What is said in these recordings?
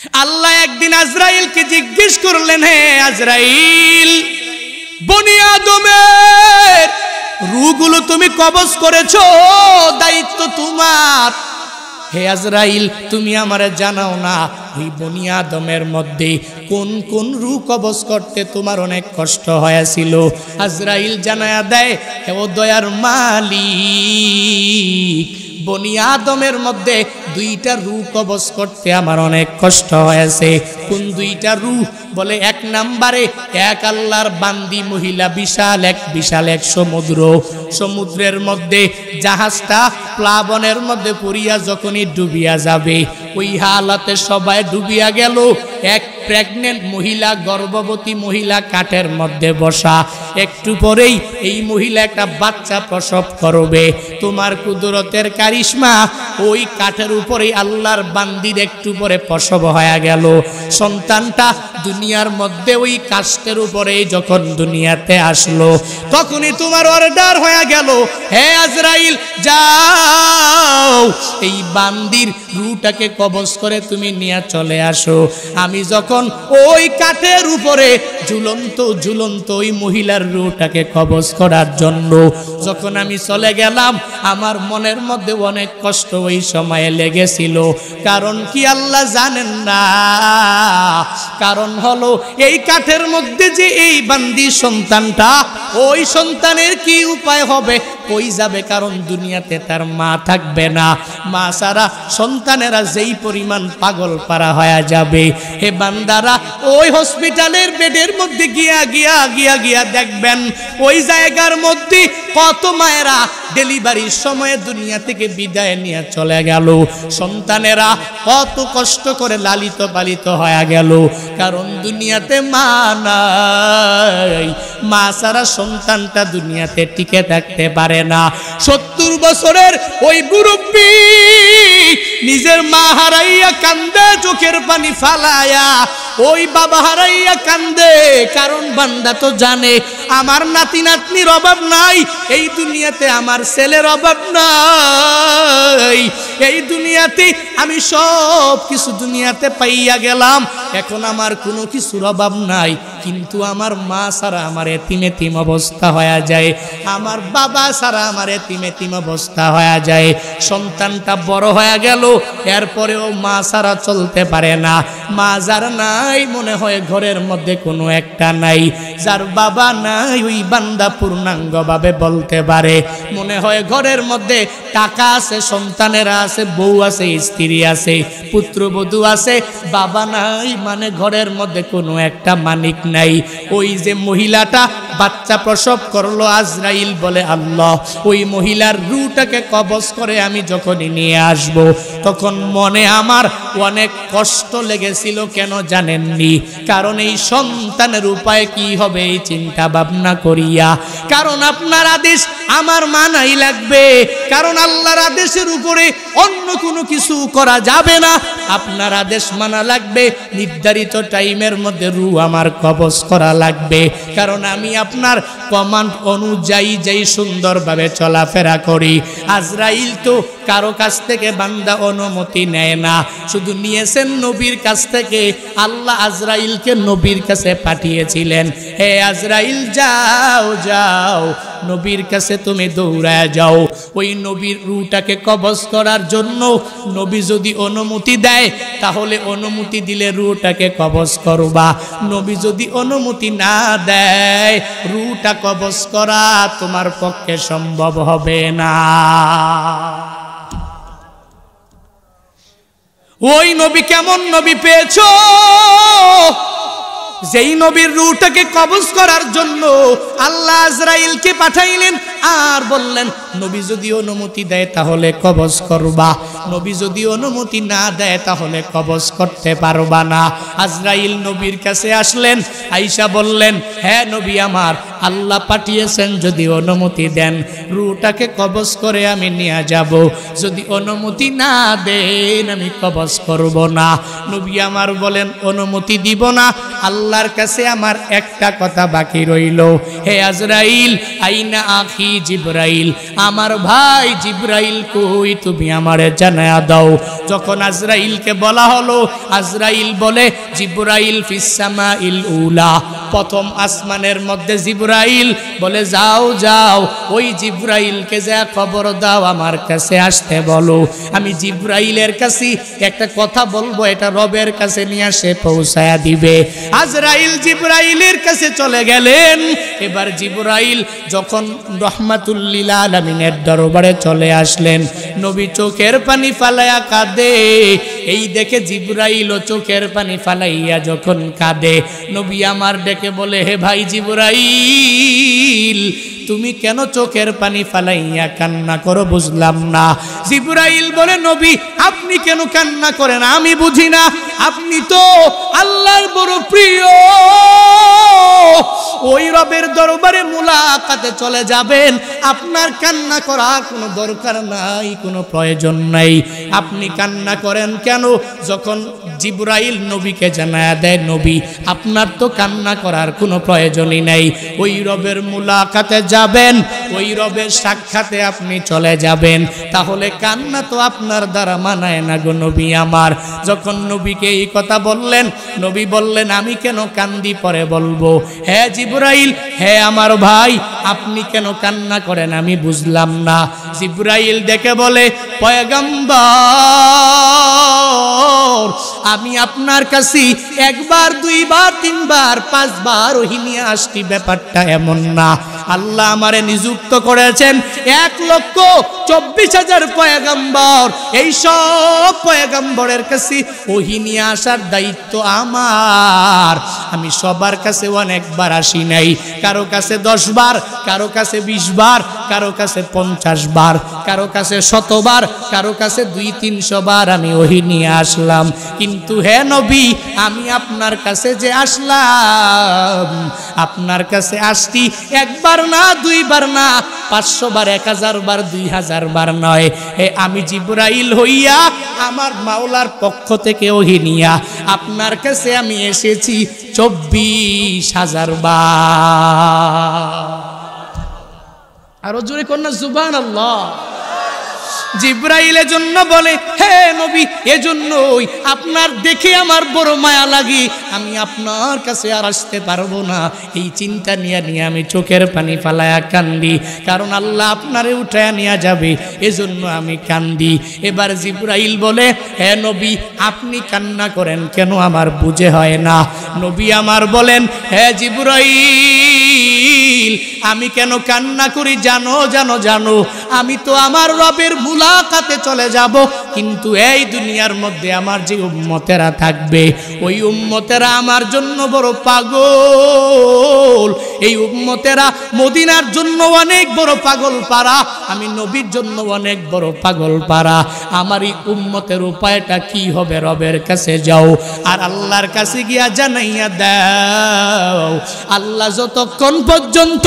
আল্লাহ একদিন আজরাইলকে জিজ্ঞেস করলেন, হে আজরাইল, বনি আদমের রূহগুলো তুমি কবজ করেছো, দায়িত্ব তোমার। হে আজরাইল, তুমি আমারে জানাও না ওই বনি আদমের মধ্যে কোন কোন রূহ কবজ করতে তোমার অনেক কষ্ট হয়েছিল। আজরাইল জানায়া দেয়, হে ও দয়ার মালিক, বনি আদমের মধ্যে দুইটা রূহ কবজ করতে আমার অনেক কষ্ট হয়েছে। কোন দুইটা রূহ? বলে এক নম্বরে এক আল্লাহর বান্দি মহিলা, বিশাল এক সমুদ্রের মধ্যে জাহাজটা প্লাবনের মধ্যে পড়িয়া যখনই ডুবিয়া যাবে, ওই হালাতে সবাই ডুবিয়া গেল। এক প্রেগনেন্ট মহিলা, গর্ভবতী মহিলা কাঠের মধ্যে বসা, একটু পরেই এই মহিলা একটা বাচ্চা প্রসব করবে। তোমার কুদরতের কারিশমা, ওই কাঠের উপরে আল্লাহর বান্দির একটু পরে প্রসব হয়ে গেল। সন্তানটা দুনিয়ার মধ্যে ওই কাষ্ঠের উপরে যখন দুনিয়াতে আসলো, তখনই তোমার অর্ডার হয়ে গেল, হে আজরাইল যাও এই বান্দির রূহটাকে কবজ করে তুমি নিয়ে চলে আসো। আমি যখন ওই কাঠের উপরে ঝুলন্ত ওই মহিলার রূহটাকে কবজ করার জন্য যখন আমি চলে গেলাম, আমার মনের মধ্যে অনেক কষ্ট ওই সময়ে লেগেছিল। কারণ কি আল্লাহ জানেন না? কারণ হলো এই কাঠের মধ্যে যে এই বান্দি সন্তানটা, ওই সন্তানের কি উপায় হবে, কই যাবে? কারণ দুনিয়াতে তার মা থাকবে না। মা ছাড়া সন্তানেরা যেই পরিমাণ পাগল পারা হয়ে যাবে, হে বান্দারা ওই হসপিটালের বেডের মধ্যে গিয়া দেখবেন ওই জায়গার মধ্যে কত মায়েরা ডেলিভারির সময় দুনিয়া থেকে বিদায় নিয়ে চলে গেল। সন্তানেরা কত কষ্ট করে লালিত পালিত হয়ে গেল, কারণ দুনিয়াতে মা নাই। মা ছাড়া সন্তানটা দুনিয়াতে টিকে থাকতে পারে না। 70 বছরের ওই মুরব্বী নিজের মা হারাইয়া কান্দে, চোখের পানি ফালায়া ওই বাবা হারাইয়া কান্দে। কারণ বান্দা তো জানে আমার নাতি নাতনির অভাব নাই, এই দুনিয়াতে আমার ছেলের অভাব নাই, এই দুনিয়াতে আমি সব কিছু দুনিয়াতে পাইয়া গেলাম, এখন আমার কোনো কিছুর অভাব নাই। কিন্তু আমার মা ছাড়া আমার এতিম অবস্থা হয়ে যায়, আমার বাবা ছাড়া আমার এতিম অবস্থা হয়ে যায়। সন্তানটা বড় হয়ে গেল, এরপরেও মা ছাড়া চলতে পারে না। মা যার নাই, মনে হয় ঘরের মধ্যে কোনো একটা নাই। যার বাবা নাই, ওই বান্দা পূর্ণাঙ্গভাবে বলতে পারে মনে হয় ঘরের মধ্যে টাকা আছে, সন্তানেরা আছে, বউ আছে, স্ত্রী আছে, পুত্রবধূ আছে, বাবা নাই, মানে ঘরের মধ্যে কোনো একটা মানিক নাই। ওই যে মহিলাটা বাচ্চা প্রসব করলো, আজরাইল বলে আল্লাহ ওই মহিলার রূহটাকে কবজ করে আমি যখনই নিয়ে আসব, তখন মনে আমার অনেক কষ্ট লেগেছিল। কেন জানেননি? কারণ এই সন্তানের উপায় কি হবে এই চিন্তা ভাবনা করিয়া। কারণ আপনার আদেশ আমার মানাই লাগবে, কারণ আল্লাহর আদেশের উপরে অন্য কোনো কিছু করা যাবে না। আপনার আদেশ মানা লাগবে, নির্ধারিত টাইমের মধ্যে রূহ আমার কবজ করা লাগবে। কারণ আমি আপনার কমান্ড অনুযায়ী যেই সুন্দরভাবে চলাফেরা করি। আজরাইল তো কারো কাছ থেকে বান্দা অনুমতি নেয় না, শুধু নিয়েছেন নবীর কাছ থেকে। আল্লাহ আজরাইলকে নবীর কাছে পাঠিয়েছিলেন, হে আজরাইল যাও নবীর কাছে তুমি দৌড়ায় যাও, ওই নবীর রূহটাকে কবজ করার জন্য। নবী যদি অনুমতি দেয় তাহলে অনুমতি দিলে রূহটাকে কবজ করবা, নবী যদি অনুমতি না দেয় রূহটা কবজ করা তোমার পক্ষে সম্ভব হবে না। ওই নবী কেমন নবী পেয়েছো? যেই নবীর রূহটাকে কবজ করার জন্য আল্লাহ আজরাইলকে পাঠাইলেন আর বললেন নবী যদি অনুমতি দেয় তাহলে কবজ করবা, নবী যদি অনুমতি না দেয় তাহলে কবজ করতে পারবা না। আজরাইল নবীর কাছে আসলেন, আয়েশা বললেন, হ্যাঁ নবী আমার, আল্লাহ পাঠিয়েছেন, যদি অনুমতি দেন রূহটাকে কবজ করে আমি নিয়ে যাব, যদি অনুমতি না দেন আমি কবজ করব না। নবী আমার বলেন, অনুমতি দিব না, আল্লাহর কাছে আমার একটা কথা বাকি রইল, হে আজরাইল আইনা আখি জিবরাইল, আমার ভাই জিবরাইল কই, তুমি আমারে জানায়া দাও। যখন আজরাইলকে বলা হলো, আজরাইল বলে জিবরাইল ফিস সামাইল উলা, প্রথম আসমানের মধ্যে জিবরাইল বলে যাও যাও, ওই জিবরাইলকে যা খবর দাও আমার কাছে আসতে বলো। আমি জিবরাইলের কাছে একটা কথা বলবো, এটা রবের কাছে নিয়ে আসে পৌঁছায়া দিবে। আজরাইল জিবরাইলের কাছে চলে গেলেন। এবার জিবরাইল যখন রহমাতুল লিল আলামিনের দরবারে চলে আসলেন, নবী চোখের পানি ফালাইয়া কাঁদে। এই দেখে জিবরাইলও চোখের পানি ফালাইয়া যখন কাঁদে, নবী আমার ডেকে বলে, হে ভাই জিবরাইল, তুমি কেন চোখের পানি ফালাইয়া কান্না করো বুঝলাম না। জিবরাইল বলে, নবী আপনি কেন কান্না করেন আমি বুঝি না, আপনি তো আল্লাহর বড় প্রিয়, ওই রবের দরবারে মুলাকাতে চলে যাবেন, আপনার কান্না করার কোনো দরকার নাই, কোনো প্রয়োজন নাই। আপনি কান্না করেন কেন? যখন জিবরাইল নবীকে জানায়া দেয়, নবী আপনার তো কান্না করার কোনো প্রয়োজনই নাই, ওই রবের মুলাকাতে যাবেন, ওই রবের সাক্ষাতে আপনি চলে যাবেন, তাহলে কান্না তো আপনার দ্বারা মানায় না গো নবী আমার। যখন নবীকে এই কথা বললেন, নবী বললেন, আমি কেন কান্দি পরে বলবো। হ্যাঁ জিবরাইল, হ্যাঁ আমার ভাই, আপনি কেন কান্না করেন আমি বুঝলাম না। জিবরাইল দেখে বলে, পয়গম্বর, আমি আপনার কাছে একবার, দুইবার, তিনবার, পাঁচবার ওহী নিয়ে আসছি, ব্যাপারটা এমন না। আল্লাহ আমারে নিযুক্ত করেছেন 1,24,000 পয়গম্বর, এই সব পয়গম্বরের কাছে ওহী নিয়ে আসার দায়িত্ব আমার। আমি সবার কাছে অনেকবার আসি নাই, কারো কাছে 10 বার, কারো কাছে 20 বার, কারো কাছে 50 বার, কারো কাছে 100 বার, কারো কাছে 200-300 বার আমি ওহী নিয়ে আসলাম। কিন্তু হে নবী, আমি আপনার কাছে যে আসলাম, আপনার কাছে আসছি একবার না, দুইবার না, 500 বার, 1000 বার, 2000 বার নয়। হে আমি জিবরাইল হইয়া আমার মাওলার পক্ষ থেকে ওহী নিয়া আপনার কাছে আমি এসেছি 24,000 বার। আরো জোরে কন্যা সুবহানাল্লাহ। জিবরাইলের জন্য বলে, হে নবী, এজন্যই আপনার দেখে আমার বড় মায়া লাগে, আমি আপনার কাছে আর আসতে পারবো না, এই চিন্তা নিয়ে আমি চোখের পানি ফালায়া কান্দি, কারণ আল্লাহ আপনারে উঠায়া নিয়ে যাবে, এজন্য আমি কান্দি। এবার জিবরাইল বলে, হে নবী আপনি কান্না করেন কেন আমার বুঝে হয় না। নবী আমার বলেন, হে জিবরাইল, আমি কেন কান্না করি জানো জানো জানো, আমি তো আমার রবের মুলাকাতে চলে যাব, কিন্তু এই দুনিয়ার মধ্যে আমার যে উম্মতেরা থাকবে, ওই উম্মতেরা আমার জন্য বড় পাগল, এই উম্মতেরা মদিনার জন্য অনেক বড় পাগল পারা, আমি নবীর জন্য অনেক বড় পাগল পারা। আমার এই উম্মতের উপায়টা কি হবে? রবের কাছে যাও আর আল্লাহর কাছে গিয়া জানাইয়া দাও। আল্লাহ যতক্ষণ পর্যন্ত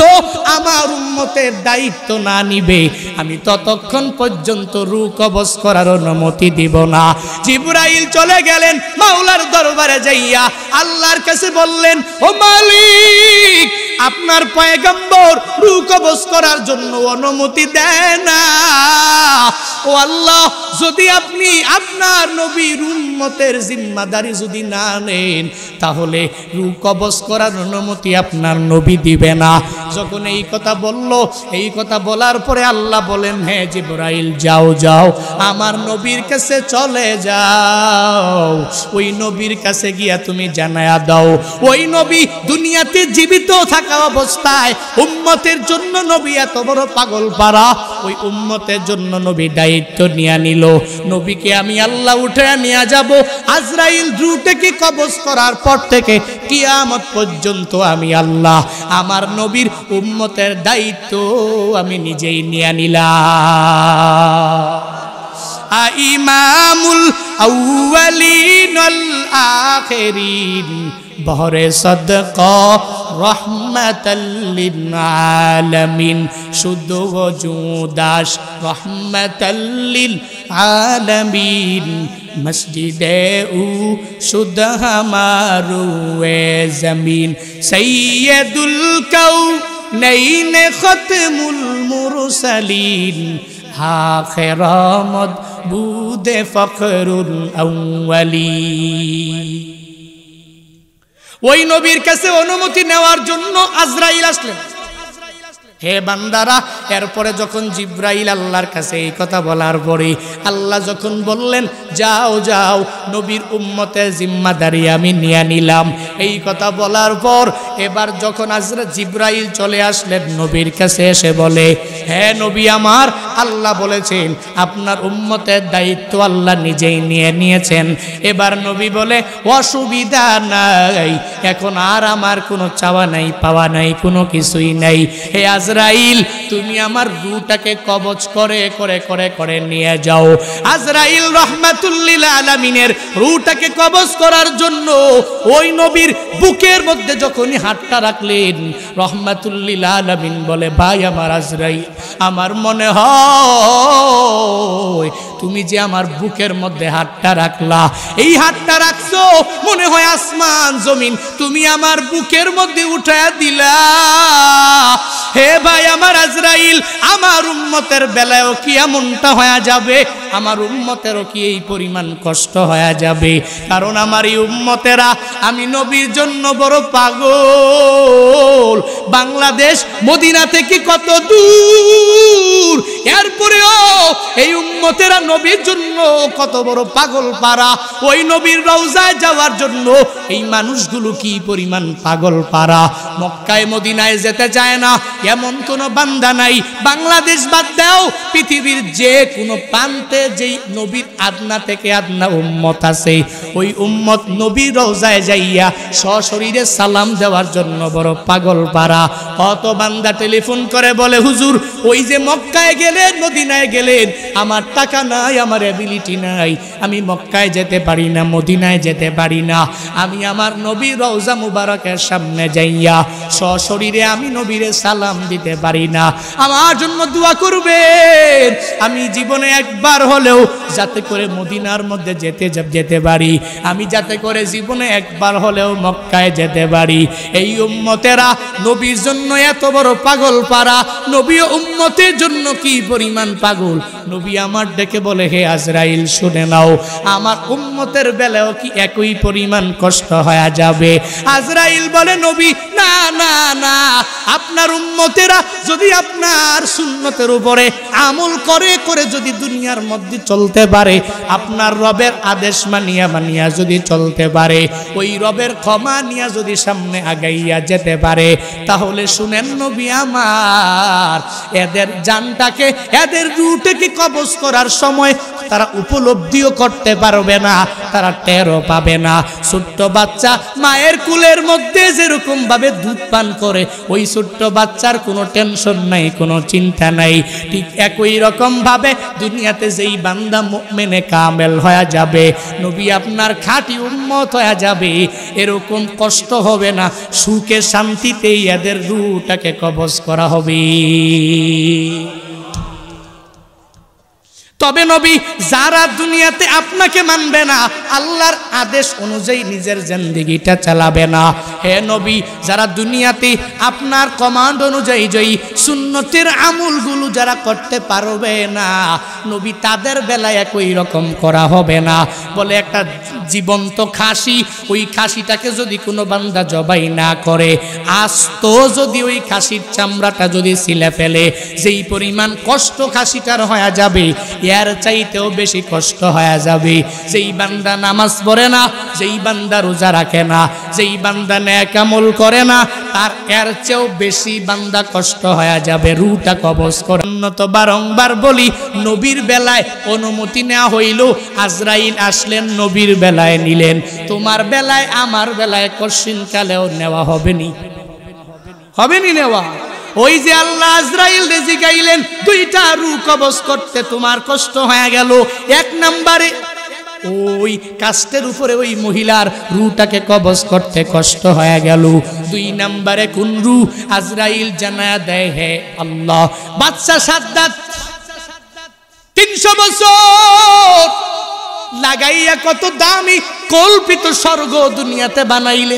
আমার উম্মতের দায়িত্ব না নিবে, আমি ততক্ষণ পর্যন্ত রূহ কবজ করার অনুমতি দিব না। জিবরাইল চলে গেলেন, মাওলার দরবারে যাইয়া আল্লাহর কাছে বললেন, ও মালিক, আপনার পয়গম্বর রূহ কবজ করার জন্য অনুমতি দেয় না। ও আল্লাহ, যদি আপনি আপনার নবীর উম্মতের জিম্মাদারি যদি না নেন, তাহলে রূহ কবজ করার অনুমতি আপনার নবী দিবে না। যখন এই কথা বলল, এই কথা বলার পরে আল্লাহ বলেন, হ্যাঁ জিবরাইল, যাও যাও, আমার নবীর কাছে চলে যাও, ওই নবীর কাছে গিয়া তুমি জানায়া দাও, ওই নবী দুনিয়াতে জীবিত থাকা অবস্থায় উম্মতের জন্য নবী এত বড় পাগল পারা, ওই উম্মতের জন্য নবী দায়িত্ব নিয়ে নিল। নবীকে আমি আল্লাহ উঠে নিয়ে যাব, আজরাইল রূহটাকে কবজ করার পর থেকে কিয়ামত পর্যন্ত আমি আল্লাহ আমার নবীর উম্মতের দায়িত্ব আমি নিজেই নিয়ে নিলাম। ইমামুল আউয়ালিন ওয়াল আখিরিন, বহরে সদকা রহমাতাল লিল আলামিন, শুধু ওজুদাস রহমাতাল লিল আলামিন, মসজিদে উ শুধ হামারু এ জমিন, সৈয়দুল কৌ নেই নে খতমুল মুরসালিন আখিরামত বুদে ফখরুল আউয়ালিন। ওই নবীর কাছে অনুমতি নেওয়ার জন্য আজরাইল আসলেন। হে বান্দারা, এরপরে যখন জিব্রাইল আল্লাহর কাছে এই কথা বলার পরে আল্লাহ যখন বললেন যাও যাও নবীর উম্মতের জিম্মাদারি আমি নিয়ে নিলাম, এই কথা বলার পর এবার যখন জিব্রাইল চলে আসলেন নবীর কাছে এসে বলে, হ্যাঁ নবী আমার, আল্লাহ বলেছেন আপনার উম্মতের দায়িত্ব আল্লাহ নিজেই নিয়ে নিয়েছেন। এবার নবী বলে অসুবিধা নাই, এখন আর আমার কোনো চাওয়া নাই পাওয়া নাই, কোনো কিছুই নাই। হে আজরাইল, তুমি আমার রূহটাকে কবজ করে করে করে করে নিয়ে যাও। আজরাইল রহমাতুল লিল আলামিনের রূহটাকে কবজ করার জন্য ওই নবীর বুকের মধ্যে যখনই হাতটা রাখলেন, রহমাতুল লিল আলামিন বলে, ভাই আমার আজরাইল, আমার মনে হয় তুমি যে আমার বুকের মধ্যে হাতটা রাখলা, এই হাতটা রাখছো মনে হয় আসমান জমিন তুমি আমার বুকের মধ্যে উঠায়া দিলা। হে ভাই আমার আজরাইল, আমার উম্মতের বেলায়ও কি এমনটা হয়ে যাবে? আমার উম্মতেরও কি এই পরিমাণ কষ্ট হয়ে যাবে? কারণ আমার এই উম্মতেরা আমি নবীর জন্য বড় পাগল। বাংলাদেশ মদিনা থেকে কত দূর, এরপরেও এই উম্মতেরা নবীর জন্য কত বড় পাগল পারা। ওই নবীর রওজায় যাওয়ার জন্য এই মানুষগুলো কি পরিমাণ পাগল পারা। মক্কায় মদিনায় যেতে চায় না এমন কোনো বান্দা নাই। বাংলাদেশ বাদ দাও, পৃথিবীর যে কোনো প্রান্তে যেই নবীর আদনা থেকে আদনা উম্মত আছে, ওই উম্মত নবীর রওজায় যাইয়া সশরীরে সালাম দেওয়ার জন্য বড় পাগল পারা। কত বান্দা টেলিফোন করে বলে, হুজুর ওই যে মক্কায় গেলেন মদিনায় গেলেন, আমার টাকা নাই, আমার এবিলিটি নাই, আমি মক্কায় যেতে পারি না, মদিনায় যেতে পারি না, আমি আমার নবীর রওজা মুবারকের সামনে যাইয়া সশরীরে আমি নবীরে সালাম দিতে পারি না, আমার জন্য দোয়া করবেন। আমি জীবনে একবার হলেও যাতে করে মদিনার মধ্যে যেতে পারি, আমি যাতে করে জীবনে একবার হলেও মক্কায় যেতে পারি। এই উম্মতেরা নবীর জন্য এত বড় পাগল পারা, নবী উম্মতের জন্য কি পরিমাণ পাগল। নবী আমার ডেকে বলে, হে আজরাইল শুনে নাও, আমার উম্মতের বেলায়ও কি একই পরিমাণ কষ্ট হয়ে যাবে? আজরাইল বলে, নবী না না না, আপনার উম্মতেরা যদি আপনার সুন্নতের উপরে আমল করে করে যদি দুনিয়ার মধ্যে চলতে পারে, আপনার রবের আদেশ মানিয়া মানিয়া যদি চলতে পারে, ওই রবের ক্ষমা নিয়ে যদি সামনে আগাইয়া যেতে পারে, তাহলে শুনেন নবী আমার, এদের জানটাকে এদের রূহটাকে কবজ করার সময় তারা উপলব্ধিও করতে পারবে না, তারা টেরও পাবে না। ছোট্ট বাচ্চা মায়ের কুলের মধ্যে যেরকম ভাবে দুধ পান করে, ওই ছোট্ট বাচ্চার কোনো টেনশন নাই, কোনো চিন্তা নাই, ঠিক একই রকম ভাবে দুনিয়াতে যেই বান্দা মুমিনে কামেল হয়ে যাবে, নবী আপনার খাঁটি উম্মত হয়ে যাবে, এরকম কষ্ট হবে না, সুখে শান্তিতেই এদের রূহটাকে কবজ করা হবে। তবে নবী, যারা দুনিয়াতে আপনাকে মানবে না, আল্লাহর আদেশ অনুযায়ী নিজের জিন্দেগিটা চালাবে না, হে নবী, যারা দুনিয়াতে আপনার কমান্ড অনুযায়ী যেই সুন্নতের আমলগুলো যারা করতে পারবে না, নবী তাদের বেলায় একই রকম করা হবে না। বলে একটা জীবন্ত খাসি, ওই খাসিটাকে যদি কোনো বান্দা জবাই না করে, আস্ত যদি ওই খাসির চামড়াটা যদি ছিলে ফেলে, যেই পরিমাণ কষ্ট খাসিটার হয়ে যাবে, এর চাইতেও বেশি কষ্ট হয়ে যাবে। যেই বান্দা নামাজ পড়ে না, যেই বান্দা রোজা রাখে না, যেই বান্দা নেক আমল করে না, তার এর চেয়েও বেশি বান্দা কষ্ট হয়ে যাবে রূহটা কবজ করে। তো বারংবার বলি, নবীর বেলায় অনুমতি নেওয়া হইল, আজরাইল আসলেন নবীর বেলায় নিলেন, তোমার বেলায় আমার বেলায় কশিন কালেও নেওয়া হবেনি, হবেনি নেওয়া। ওই যে আল্লাহ আজরাইল রেজি গাইলেন দুইটা রূহ কবজ করতে, তোমার কষ্ট হয়ে গেল। এক নম্বরে ওই কাষ্টের উপরে ওই মহিলার রূহটাকে কবজ করতে কষ্ট হয়ে গেল। দুই নম্বরে কোন রূহ? আজরাইল জানায়া দেয়, হে আল্লাহ, বাদশা সাদ্দাত 300 বছর লাগাইয়া কত দামি কল্পিত স্বর্গ দুনিয়াতে বানাইলে,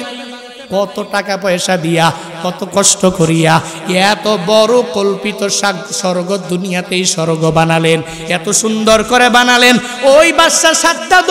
কত টাকা পয়সা দিয়া কত কষ্ট করিয়া এত বড় কল্পিত স্বর্গ দুনিয়াতেই স্বর্গ বানালেন, এত সুন্দর করে বানালেন। ওই বাদশা সাদ্দাদ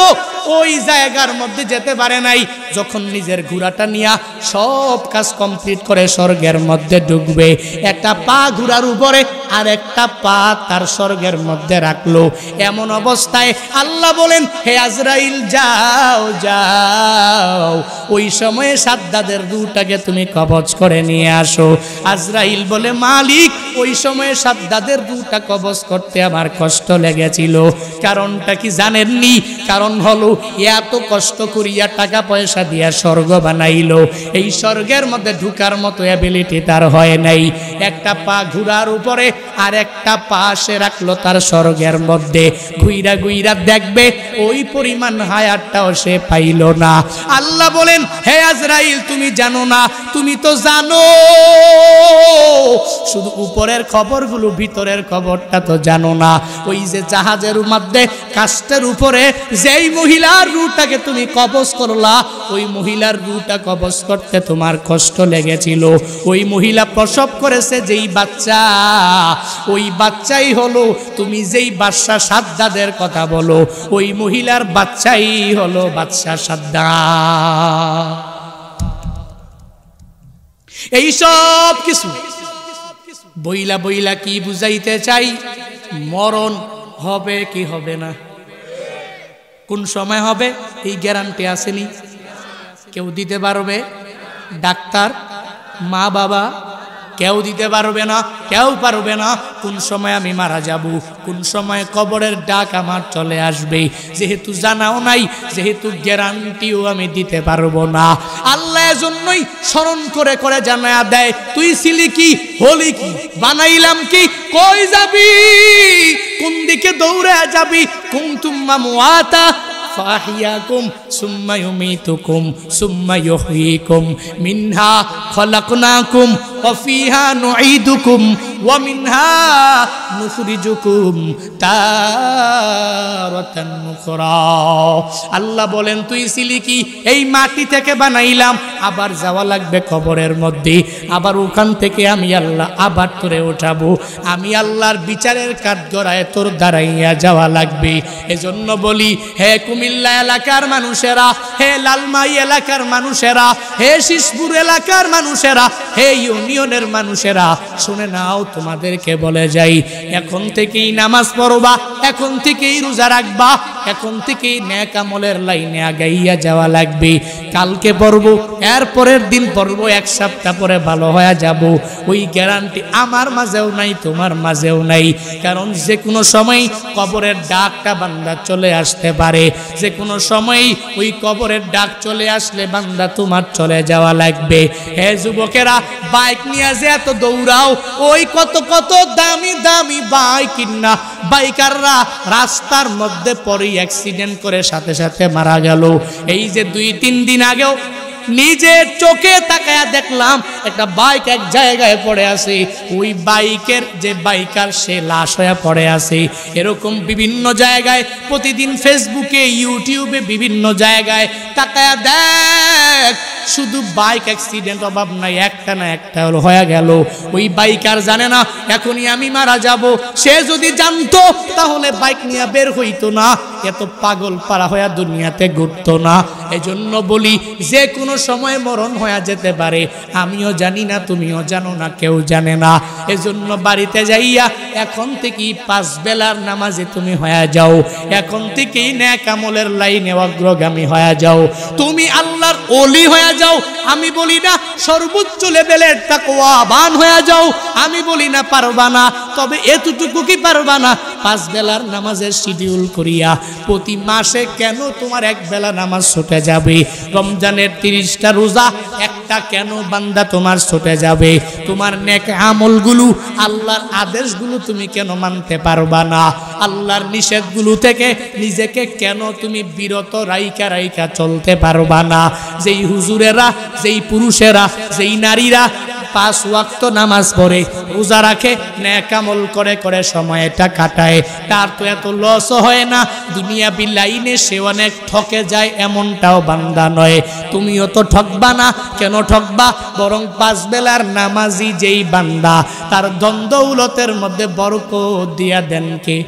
ওই জায়গার মধ্যে যেতে পারে নাই। যখন নিজের ঘোড়াটা নিয়া সব কাজ কমপ্লিট করে স্বর্গের মধ্যে ঢুকবে, একটা পা ঘোড়ার উপরে আর একটা পা তার স্বর্গের মধ্যে রাখলো। এমন অবস্থায় আল্লাহ বলেন, হে আজরাইল যাও যাও, ওই সময়ে সাদ্দাদের রূহটাকে তুমি কবজ করে নিয়ে আসো। আজরাইল বলে, মালিক ওই সময়ে সাদ্দাদের রূহটা কবজ করতে আমার কষ্ট লেগেছিল। কারণটা কি জানেননি? কারণ হলো এত কষ্ট করিয়া টাকা পয়সা দিয়া স্বর্গ বানাইলো, এই স্বর্গের মধ্যে ঢুকার মতো অ্যাবিলিটি তার হয় নাই। একটা পা ঘোড়ার উপরে আর একটা পা সে রাখলো তার স্বর্গের মধ্যে, ঘুইরা ঘুইরা দেখবে ওই পরিমাণ হায়াতটাও সে পাইল না। আল্লাহ বলেন, হে আজরাইল তুমি জানো না? তুমি তো জানো, শুধু উপরের খবরগুলো, ভিতরের খবরটা তো জানো না। ওই যে জাহাজের মধ্যে কাস্টের উপরে যেই মহিলার রূহটাকে তুমি কবজ করলা, ওই মহিলার রূহটা কবজ করতে তোমার কষ্ট লেগেছিল। ওই মহিলা প্রসব করেছে যেই বাচ্চা, ওই বাচ্চাই হলো তুমি যেই বাদশা সাদ্দাদের কথা বলো, ওই মহিলার বাচ্চাই হলো বাদশা সাদ্দাদ। এই সব কিছু বইলা বইলা কি বুঝাইতে চাই? মরণ হবে কি হবে না, কোন সময় হবে এই গ্যারান্টি আসেনি, কেউ দিতে পারবে? ডাক্তার, মা বাবা কেউ দিতে পারবে না, কেউ পারবে না। কোন সময় আমি মারা যাব, কোন সময় কবরের ডাক আমার চলে আসবে, যেহেতু জানাও নাই, যেহেতু গ্যারান্টিও আমি দিতে পারবো না। আল্লাহ এজন্যই স্মরণ করে করে জানায়া দেয়, তুই ছিলি কি, হলি কি, বানাইলাম কি, কই যাবি, কোন দিকে দৌড়ে যাবি। কুনতুম মামওয়াতা ফাহিয়াকুম সুম্মা ইউমিতুকুম সুম্মা ইউহয়িকুম মিনহা খলাকনাকুম ওয়া ফিহা নুঈদুকুম ওয়া মিনহা নুখরিজুকুম তারাতান নুখরা। আল্লাহ বলেন, তুই ছিলি কি, এই মাটি থেকে বানাইলাম, আবার যাওয়া লাগবে কবরের মধ্যে, আবার ওখান থেকে আমি আল্লাহ আবার তোরে উঠাবো। আমি আল্লাহর বিচারের কাঠগড়ায় তোর দাঁড়াইয়া যাওয়া লাগবে। এজন্য বলি, হে কুমিল্লা এলাকার মানুষেরা, হে লালমাই এলাকার মানুষেরা, হে শিশপুর এলাকার মানুষেরা, হে ইউনিয়নের মানুষেরা, শুনে নাও, তোমাদেরকে বলে যাই, এখন থেকেই নামাজ পড়বা, এখন থেকেই রোজা রাখবা, এখন থেকেই নেক আমলের লাইনে আগাইয়া যাওয়া লাগবে। কালকে পড়বো, এর পরের দিন পড়বো, এক সপ্তাহ পরে ভালো হয়ে যাব, ওই গ্যারান্টি আমার মাঝেও নাই, তোমার মাঝেও নাই। কারণ যে কোনো সময় কবরের ডাকটা বান্দা চলে আসতে পারে, যে কোনো সময় ওই কবরের ডাক চলে আসলে বান্দা তোমার চলে যাওয়া লাগবে। হে যুবকেরা, বাইক নিয়ে যে এত দৌড়াও, ওই কত কত দামি দামি বাইক কিনা বাইকাররা রাস্তার মধ্যে পড়ে অ্যাক্সিডেন্ট করে সাথে সাথে মারা গেল। এই যে 2-3 দিন আগেও নিজের চোখে তাকায়া দেখলাম একটা বাইক এক জায়গায় পড়ে আছে, ওই বাইকের যে বাইকার সে লাশ হয়ে পড়ে আছে। এরকম বিভিন্ন জায়গায় প্রতিদিন ফেসবুকে, ইউটিউবে, বিভিন্ন জায়গায় তাকায়া দেখ, শুধু বাইক অ্যাক্সিডেন্ট, অভাব নাই, একটা না একটা হয়ে গেল। ওই বাইকার জানে না এখনই আমি মারা যাব, সে যদি জানতো তাহলে বাইক নিয়ে বের হইতো না, এত পাগল পারা হয়ে দুনিয়াতে ঘুরতো না। এজন্য বলি, যে কোনো সময় মরণ হয়ে যেতে পারে, আমিও জানি না, তুমিও জানো না, কেউ জানে না। এজন্য বাড়িতে যাইয়া এখন থেকেই 5 বেলার নামাজে তুমি হয়ে যাও, এখন থেকেই নেক আমলের লাইনে অগ্রগামী হয়ে যাও, তুমি আল্লাহর ওলি হয়ে যাও। আমি বলি না সর্বোচ্চ লেভেলের তাকওয়াবান হয়ে যাও, আমি বলি না পারবা না, তবে এতটুকু কি পারবা না, 5 বেলার নামাজের শিডিউল করিয়া প্রতি মাসে কেন তোমার 1 বেলা নামাজ ছুটে যাবে? রমজানের 30টা রোজা একটা কেন বান্দা তোমার ছুটে যাবে? তোমার নেক আমলগুলো, আল্লাহর আদেশগুলো তুমি কেন মানতে পারবা না? আল্লাহর নিষেধগুলো থেকে নিজেকে কেন তুমি বিরত রাইকা রাইকা চলতে পারবা না? যেই হুজুরেরা, যেই পুরুষেরা, যেই নারীরা 5 ওয়াক্ত নামাজ পড়ে রোজা রাখে নেক আমল করে করে সময়টা কাটায় তার তো এত লস হয় না দুনিয়া বিলাইনে সে অনেক ঠকে যায় এমনটাও বান্দা নয় তুমিও তো ঠকবা না কেন ঠকবা বরং 5 বেলার নামাজি যেই বান্দা তার দ্বন্দ্বউলতের মধ্যে বরকত দিয়া দেন কে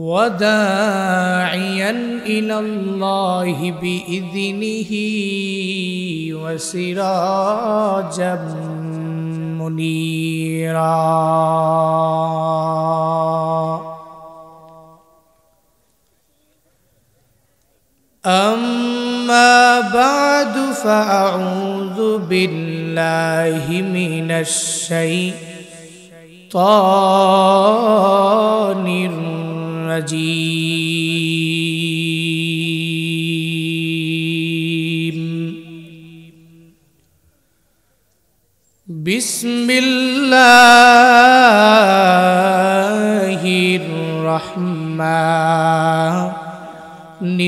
وداعيا إلى الله بإذنه وسراجا منيرا أما بعد فأعوذ بالله من الشيطان الرجيم بسم الله الرحمن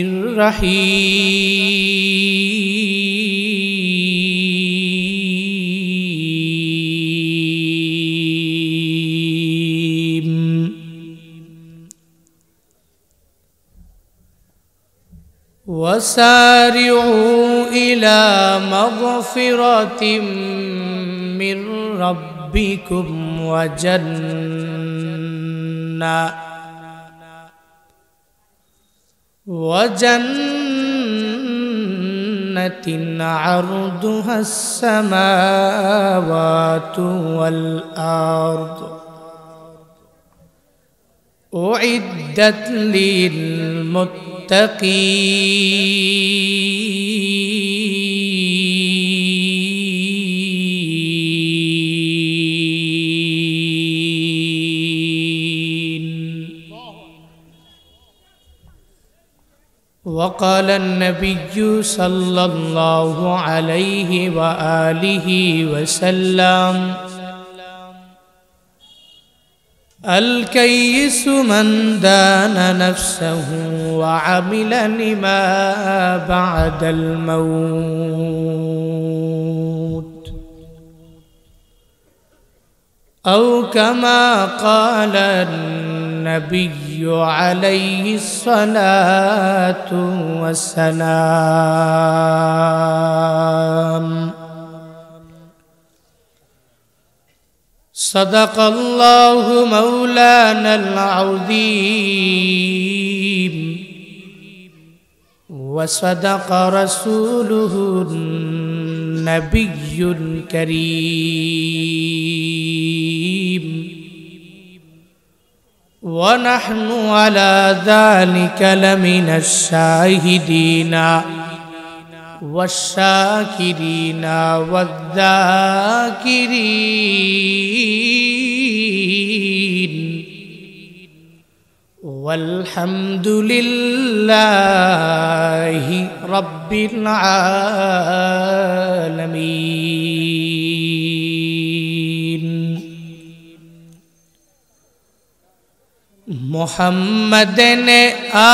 الرحيم وسارعوا إلى مغفرة من ربكم وجنة عرضها السماوات والأرض أعدت للمتقين وقال النبي صلى الله عليه وآله وسلم الكيس من دان نفسه وعمل لما بعد الموت أو كما قال النبي عليه الصلاة والسلام صدق الله مولانا العظيم وصدق رسوله النبي الكريم ونحن على ذلك لمن الشاهدين والشاكرين والذاكرين والحمد لله رب العالمين محمد نے آکر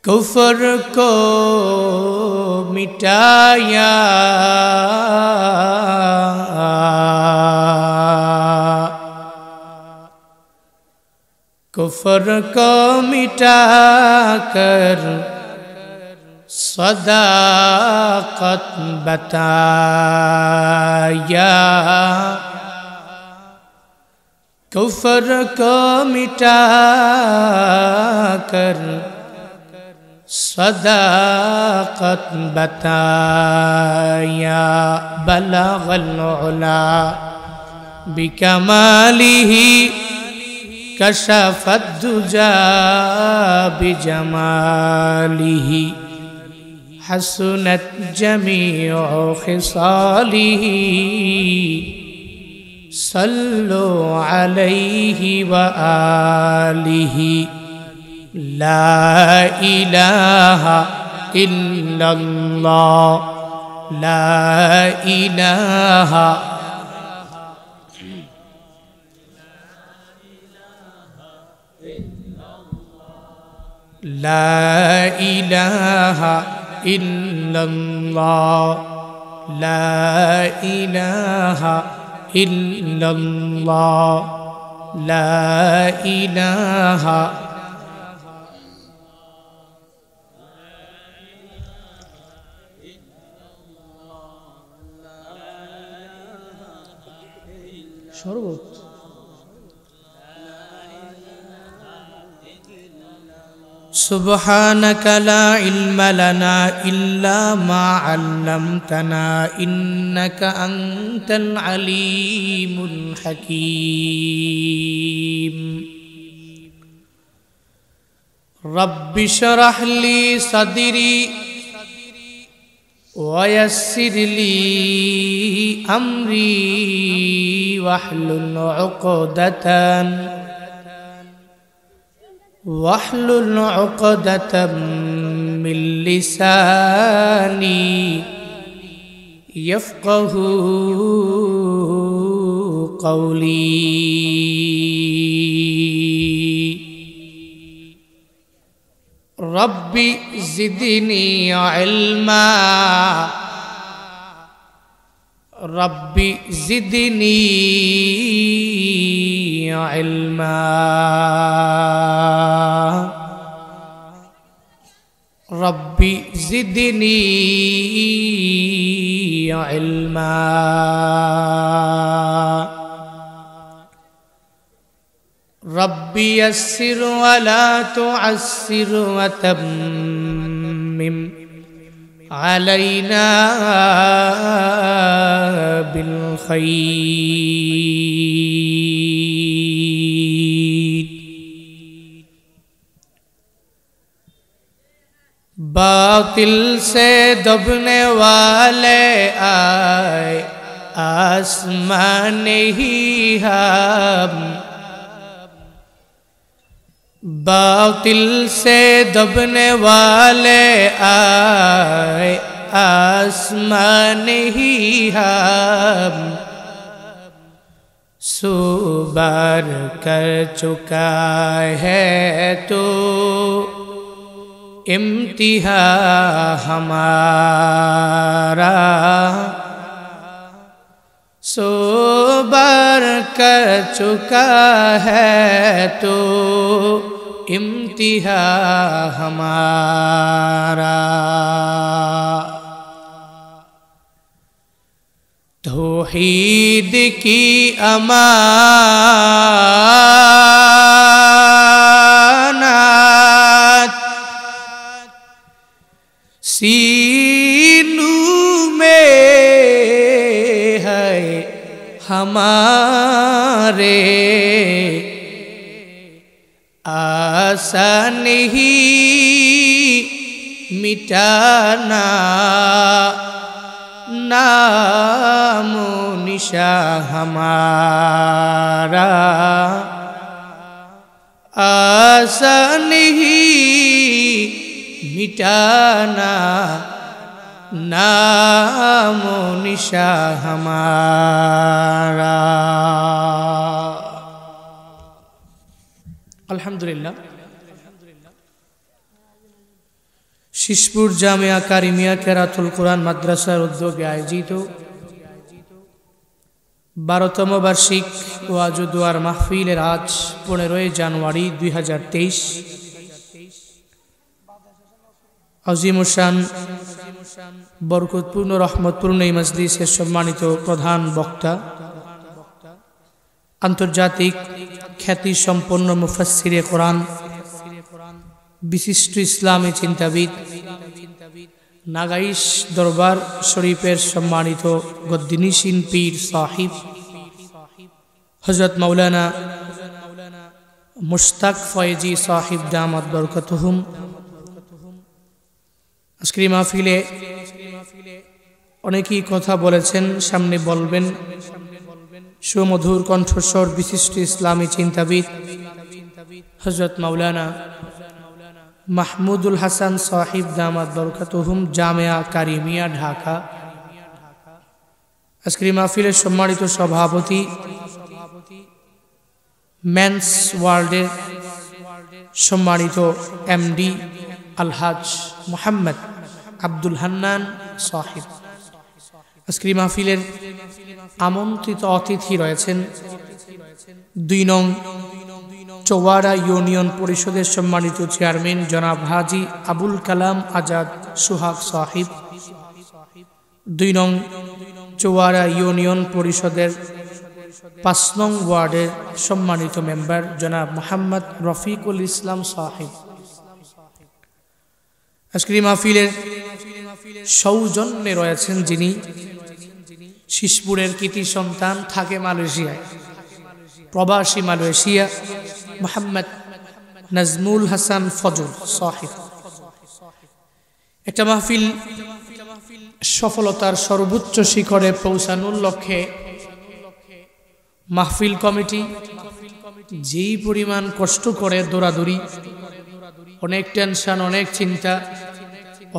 کفر کو مٹایا کفر کو مٹا کر صداقت بتایا کفر کو مٹا کر صداقت بتایا بلغ العلا بکمالہ کشف الدجى بجمالہ حسنت جميع خصاله صلوا عليه وآله لا إله إلا الله لا إله লা ইলাহা ইল্লাল্লাহ লা ইলাহা ইল্লাল্লাহ লা ইলাহা শরবত سبحانك لا علم لنا إلا ما علمتنا إنك أنت العليم الحكيم رب اشرح لي صدري ويسر لي أمري واحلل عقدة من لساني يفقه قولي رب زدني علما رب زدني علما رب زدني علما رب يسر ولا تعسر وتمم علينا بالخير बातिल से दबने वाले आए आसमान ही हम बातिल से दबने वाले आए आसमान ही हम सुबार कर चुका है तो इम्तिहा हमारा सोबर कर चुका है तो इम्तिहा हमारा तौहीद की अमानत सीनों में है हमारे आसान ही मिटाना नामो निशा हमारा आसान ही मिटाना नामो निशा हमारा। अल्हम्दुलिल्लाह शिशपुर जामिया कारिमिया केरातुल कुरान माद्रासार उद्योगे आयोजित 12তম বার্ষিক ওয়াজ ও দোয়ার মাহফিলের আজ 15 জানুয়ারি 2023 আজিমুশান বরকতপূর্ণ রহমতপূর্ণ এই মজলিসের সম্মানিত প্রধান বক্তা আন্তর্জাতিক খ্যাতি সম্পন্ন মুফাসসিরে কোরআন বিশিষ্ট ইসলামী চিন্তাবিদ নাগাইশ দরবার শরীফের সম্মানিত গদ্দিনিশিন পীর সাহিব হযরত মাওলানা মুশতাক ফয়েজি সাহিব দামাত বরকতুহুম আজকের মাহফিলে অনেকেই কথা বলেছেন, সামনে বলবেন সুমধুর কণ্ঠস্বর বিশিষ্ট ইসলামী চিন্তাবিদ হযরত মাওলানা মাহমুদুল হাসান সাহিব দামাত বরকতুহুম জামিয়া কারিমিয়া ঢাকা। আজকের মাহফিলের সম্মানিত সভাপতি মেন্স ওয়ার্ল্ডের সম্মানিত এমডি আলহাজ মোহাম্মদ আব্দুল হান্নান সাহিব। আজকের মাহফিলের আমন্ত্রিত অতিথি রয়েছেন ২ নং চৌয়ারা ইউনিয়ন পরিষদের সম্মানিত চেয়ারম্যান জনাব হাজী আবুল কালাম আজাদ সোহাগ সাহিব, ২ নং চৌয়ারা ইউনিয়ন পরিষদের ৫ নং ওয়ার্ডের সম্মানিত মেম্বার জনাব মোহাম্মদ রফিকুল ইসলাম সাহিব। আজকের মাহফিলের সৌজন্যে রয়েছেন যিনি শিশপুরের কৃতি সন্তান, থাকে মালয়েশিয়ায়, প্রবাসী মালয়েশিয়া, মোহাম্মদ নাজমুল হাসান ফজল সাহিব। একটা মাহফিল সফলতার সর্বোচ্চ শিখরে পৌঁছানোর লক্ষ্যে মাহফিল কমিটি যেই পরিমাণ কষ্ট করে, দৌড়াদৌড়ি, অনেক টেনশন, অনেক চিন্তা,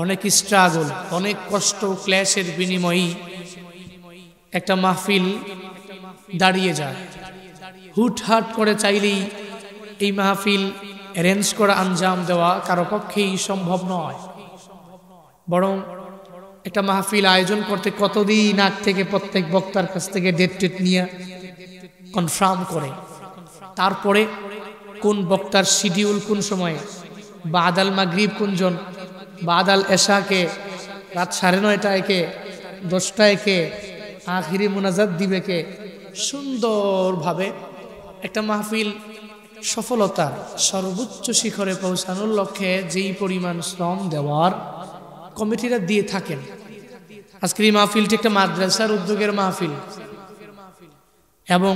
অনেক স্ট্রাগল, অনেক কষ্ট ক্লেশের বিনিময়েই একটা মাহফিল দাঁড়িয়ে যায়। হুটহাট করে চাইলেই এই মাহফিল অ্যারেঞ্জ করা, আঞ্জাম দেওয়া কারো পক্ষেই সম্ভব নয়। বরং একটা মাহফিল আয়োজন করতে কতদিন আগ থেকে প্রত্যেক বক্তার কাছ থেকে ডেট নিয়ে কনফার্ম করে, তারপরে কোন বক্তার শিডিউল কোন সময়ে, বাদাল মাগরিব কোনজন, বাদাল এশাকে, রাত 9:30 কে, 10টায় কে, আখিরি মুনাজাত দিবে কে, সুন্দরভাবে একটা মাহফিল সফলতার সর্বোচ্চ শিখরে পৌঁছানোর লক্ষ্যে যেই পরিমাণ শ্রম দেওয়ার কমিটিরা দিয়ে থাকেন। আজকের এই মাহফিলটি একটা মাদ্রাসার উদ্যোগের মাহফিল, এবং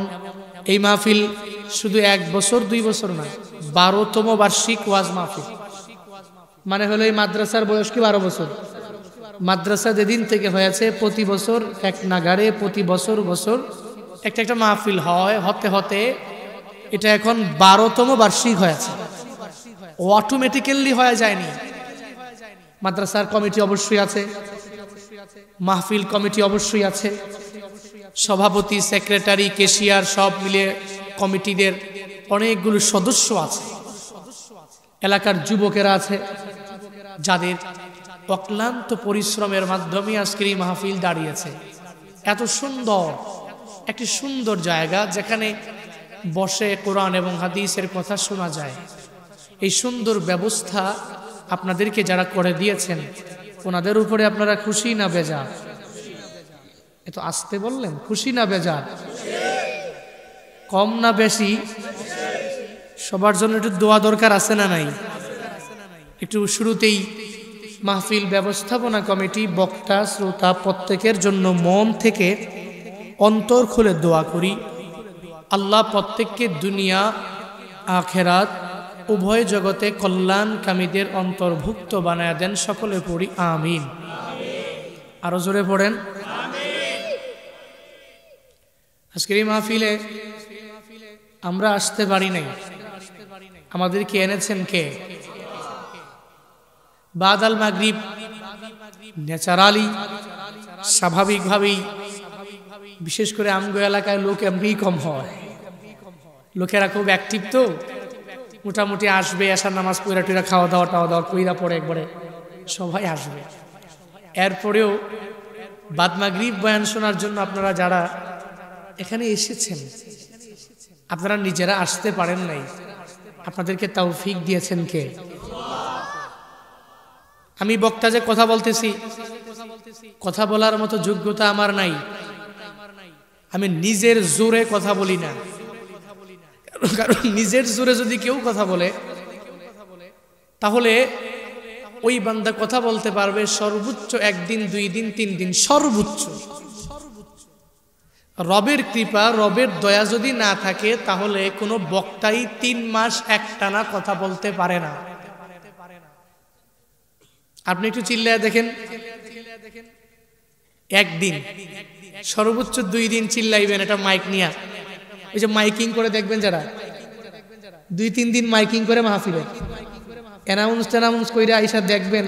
এই মাহফিল শুধু 1 বছর 2 বছর না, 12তম বার্ষিক ওয়াজ মাহফিল। মানে হলো এই মাদ্রাসার বয়স কি 12 বছর। মাদ্রাসা যেদিন থেকে হয়েছে প্রতি বছর এক নাগারে, প্রতি বছর বছর একটা মাহফিল হয়, হতে হতে এটা এখন 12তম বার্ষিক হয়েছে। অটোমেটিক্যালি হয়ে যায়নি। মাদ্রাসার কমিটি অবশ্যই আছে, মাহফিল কমিটি অবশ্যই আছে, সভাপতি, সেক্রেটারি, ক্যাশিয়ার সব মিলে কমিটিদের অনেকগুলো সদস্য আছে, এলাকার যুবকেরা আছে, যাদের অক্লান্ত পরিশ্রমের মাধ্যমে আজকের এই মাহফিল দাঁড়িয়েছে। এত সুন্দর একটি সুন্দর জায়গা যেখানে বসে কোরআন এবং হাদিসের কথা শোনা যায়। এই সুন্দর ব্যবস্থা আপনাদেরকে যারা করে দিয়েছেন, ওনাদের উপরে আপনারা খুশি না বেজার? এত আসতে বললেন, খুশি না বেজার? কম না বেশি? সবার জন্য একটু দোয়া দরকার আছে না নাই? একটু শুরুতেই মাহফিল ব্যবস্থাপনা কমিটি, বক্তা, শ্রোতা প্রত্যেকের জন্য মন থেকে অন্তর খুলে দোয়া করি, আল্লাহ প্রত্যেককে দুনিয়া আখেরাত উভয় জগতে কল্যাণকামীদের অন্তর্ভুক্ত বানায় দেন। সকলে পড়ি আমিন। আরো জোরে পড়েন। আজকের এই মাহফিলে আমরা আসতে পারি নাই, আমাদেরকে এনেছেন কে? বাদাল মাগরিব ন্যাচারালি, স্বাভাবিকভাবেই, বিশেষ করে আমগো এলাকায় লোক এমনি কম হয়, লোকেরা খুব অ্যাক্টিভ, তো মোটামুটি আসবে, আসার নামাজ পড়া টুরা, খাওয়া দাওয়া টাওয়া দাওয়া কইরা পরে একবারে সবাই আসবে। এরপরেও বাদ মাগরিব বয়ান শোনার জন্য আপনারা যারা এখানে এসেছেন, আপনারা নিজেরা আসতে পারেন নাই, আপনাদেরকে তৌফিক দিয়েছেন কে? আমি বক্তা যে কথা বলতেছি, কথা বলার মতো যোগ্যতা আমার নাই। আমি নিজের জোরে কথা বলি না, কারণ নিজের জোরে যদি কেউ কথা বলে তাহলে ওই বান্দা কথা বলতে পারবে সর্বোচ্চ 1 দিন, 2 দিন, 3 দিন সর্বোচ্চ। রবের কৃপা, রবের দয়া যদি না থাকে তাহলে কোনো বক্তাই 3 মাস একটানা কথা বলতে পারে না। আপনি একটু চিল্লায় দেখেন, 1 দিন সর্বোচ্চ 2 দিন চিল্লাইবেন এটা মাইক নিয়ে। ওই যে মাইকিং করে দেখবেন যারা, 2-3 দিন মাইকিং করে মাহফিলে অ্যানাউন্স কইরা আইসা দেখবেন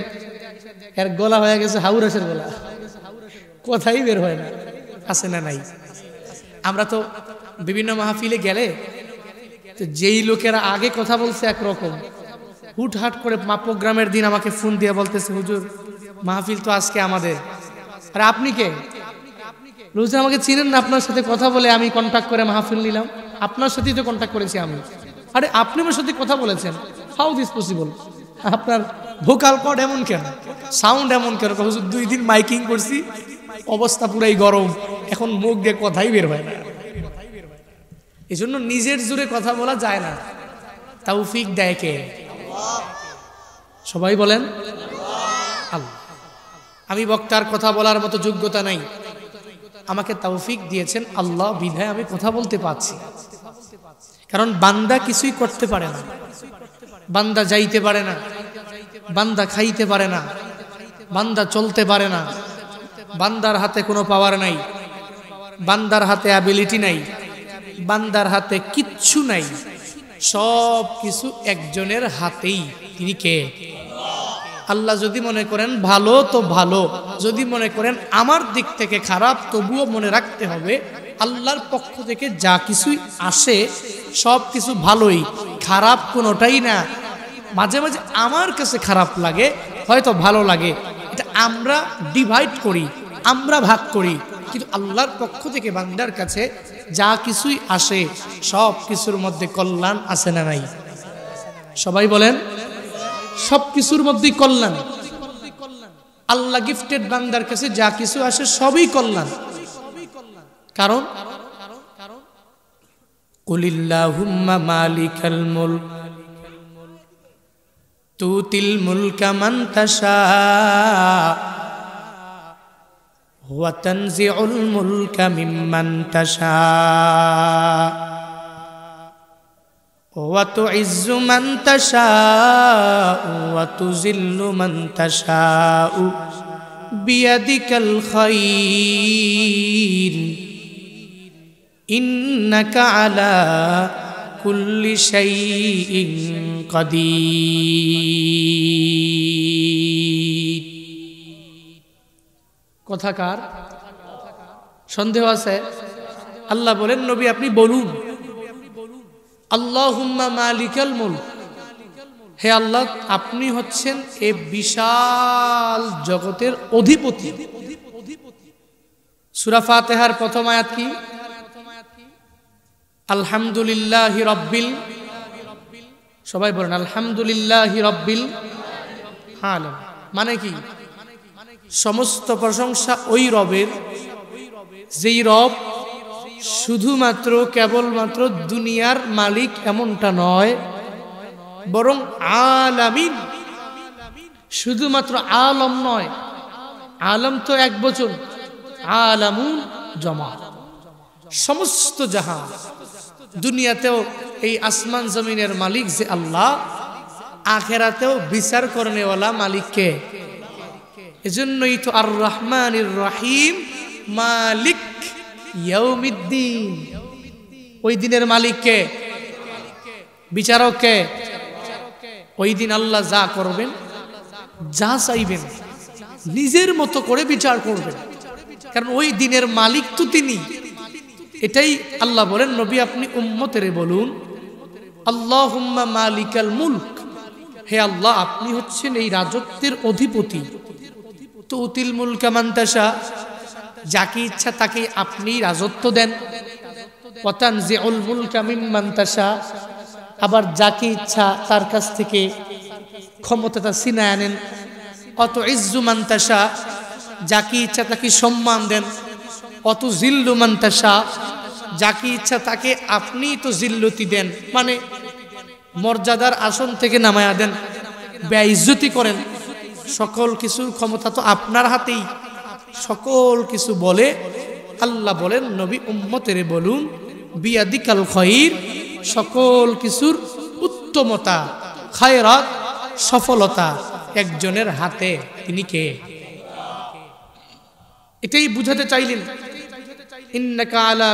এর গলা হয়ে গেছে হাউরাসের গলা, কথাই বের হয় না। আছে না নাই? আমরা তো বিভিন্ন মাহফিলে গেলে যেই লোকেরা আগে কথা বলছে একরকম, হুটহাট করে প্রোগ্রামের দিন আমাকে ফোন দিয়ে বলতেছে, হুজুর মাহফিল তো আজকে আমাদের। আরে আপনি কে? হুজুর আমাকে চিনেন না, আপনার সাথে কথা বলে আমি কন্ট্যাক্ট করে মাহফিল নিলাম, আপনার সাথেই তো কন্ট্যাক্ট করেছি আমি। আরে আপনি আমার সাথে কথা বলেছেন, হাউ দিস পসিবল? আপনার ভোকাল কর্ড এমন কেন, সাউন্ড এমন কেন? হুজুর 2 দিন মাইকিং করছি, অবস্থা পুরাই গরম, এখন মুখ দিয়ে কথাই বের হয় না। এই জন্য নিজের জোরে কথা বলা যায় না, তৌফিক দেয় কে? সবাই বলেন আল্লাহ। আমি বক্তার কথা বলার মতো যোগ্যতা নাই, আমাকে তৌফিক দিয়েছেন আল্লাহ, বিধায় আমি কথা বলতে পারছি। কারণ বান্দা কিছুই করতে পারে না, বান্দা যাইতে পারে না, বান্দা খাইতে পারে না, বান্দা চলতে পারে না, বান্দার হাতে কোনো পাওয়ার নাই, বান্দার হাতে অ্যাবিলিটি নাই, বান্দার হাতে কিচ্ছু নাই, সব কিছু একজনের হাতেই। তিনি কে? আল্লাহ। যদি মনে করেন ভালো তো ভালো, যদি মনে করেন আমার দিক থেকে খারাপ, তবুও মনে রাখতে হবে আল্লাহর পক্ষ থেকে যা কিছুই আসে সব কিছু ভালোই, খারাপ কোনোটাই না। মাঝে মাঝে আমার কাছে খারাপ লাগে, হয়তো ভালো লাগে, এটা আমরা ডিভাইড করি, আমরা ভাগ করি, কিন্তু আল্লাহর পক্ষ থেকে বান্দার কাছে যা কিছুই আসে সব কিছুর মধ্যে কল্যাণ আছে না নাই? সবাই বলেন সব কিছুর মধ্যেই কল্যাণ। আল্লাহ গিফটেড বান্দার কাছে যা কিছু আসে সবই কল্যাণ। কারণ কুলিল্লাহুম্মা মালিকাল মুলক তুতিল মুলকা মান তাশা ওয়া তানজিউল মুলকা মিম্মান তাশা ওয়া তুইজ্জু মান তাশা ওয়া তুযিল্লু মান তাশা বিয়াদিকাল খায়র ইন্নাকা আলা কুল্লি শাইইন কাদির। কথাকার সন্দেহ আছে? আল্লাহ বলেন নবী আপনি বলুন, আল্লাহুম্মা মালিকাল মুলক, হে আল্লাহ আপনি হচ্ছেন এই বিশাল জগতের অধিপতি। সূরা ফাতিহার প্রথম আয়াত কি? আলহামদুলিল্লাহি রাব্বিল, সবাই বলেন আলহামদুলিল্লাহি রাব্বিল আলামিন। মানে কি? সমস্ত প্রশংসা ওই রবের, যেই রব শুধুমাত্র কেবলমাত্র দুনিয়ার মালিক এমনটা নয়, বরং আলামিন, শুধুমাত্র আলম নয়, আলম তো এক বচন, আলামুন জমা, সমস্ত জাহান। দুনিয়াতেও এই আসমান জমিনের মালিক যে আল্লাহ, আখেরাতেও বিচার করনেওয়ালা মালিককে। এজন্যই তো আর রহমানির রহিম, মালিক ইয়াউমিদ্দিন, ওই দিনের মালিককে, বিচারককে। ওই দিন আল্লাহ যা করবেন, যা চাইবেন, নিজের মতো করে বিচার করবেন, কারণ ওই দিনের মালিক তো তিনি। এটাই আল্লাহ বলেন নবী আপনি উম্মতেরে বলুন আল্লাহুম্মা মালিকাল মুলক, হে আল্লাহ আপনি হচ্ছেন এই রাজত্বের অধিপতি। তুতিল মুলকা মান তাশা, যাকে ইচ্ছা তাকে আপনি রাজত্ব দেন। ওয়া তানজিউল মুলকা মিম্মান তাশা, আবার যাকে ইচ্ছা তার কাছ থেকে ক্ষমতাটা ছিনায় আনেন। অত ইজ্জু মান তাশা, যাকে ইচ্ছা তাকে সম্মান দেন। অত জিল্লু মান তাশা, যাকে ইচ্ছা তাকে আপনি তো জিল্লতি দেন, মানে মর্যাদার আসন থেকে নামায়া দেন, বেইজ্জতি করেন। সকল কিছুর ক্ষমতা তো আপনার হাতেই, সকল কিছু বলে আল্লাহ বলেন নবী উম্মতেরে বলুন বিয়াদিকাল খায়র, সকল কিছুর উত্তমতা, খায়রাত, সফলতা একজনের হাতে। তিনি কে? এটাই বুঝাতে চাইলেন ইন্নাকা আলা